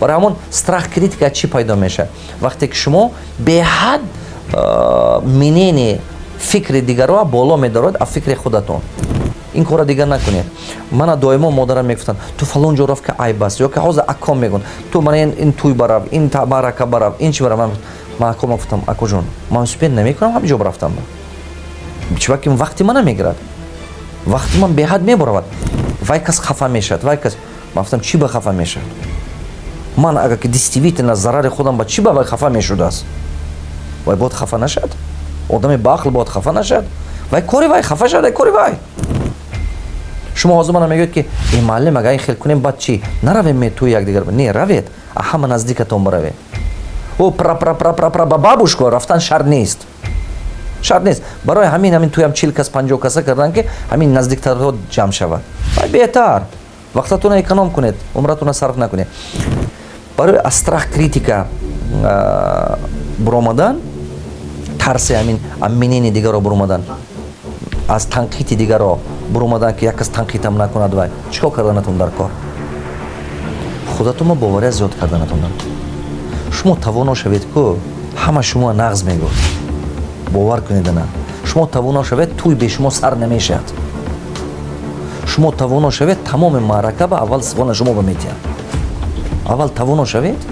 برای همون страх критика چی پیدا میشه؟ وقتی که شما به حد منین فکر دیگرها بالا میدارید از فکر خودتون. این کارا دیگر نکنید. من دائما مادرم میگفتن تو فلان جا رفت که عیب است، یا که حاضر اکام میگن تو من این توی برام، این معرکه برام، این چی برام. من اکام گفتم اکو جون من سپین نمیکنم، همینجا رفتم. چه وقتی من نمیگیرد، وقتی من به حد میبرم وای کس خفه میشد، وای کس من گفتم چی به خفه میشد؟ من اگر که دیستیویت از ضرر خودم با چی به خفه میشد است؟ وای بود خفه نشد؟ آدم باعقل بود خفه نشد؟ وای کوری وای خفه شد، کوری وای. شما حاضر من میگید که این معلم اگه این خیل کنیم بعد چی؟ نرویم می تو یک دیگر نه روید، همه نزدیکتون بروید. او پر بابوش کو رفتن شر نیست. شرط نیست. برای همین توی هم 40 کس 50 کس کردن که همین نزدیکتر رو جمع شود. بهتر وقتتون اکونوم کنید، عمرتون صرف نکنید. برای استراخ کریتیکا برآمدن، ترس همین امینین دیگر رو برآمدن، از تنقیط دیگر رو برآمدن که یک کس تنقیطم نکند وای چیکار کردنتون در کار؟ خودتون ما باوری زیاد کردنتون. شما توانا شوید که همه شما نغز میگوید. باور کنید نه. شما توانا شوید توی به شما سر نمیشد. شما توانا شوید تمام معرکه به اول سوال شما بمیتید. اول توانا شوید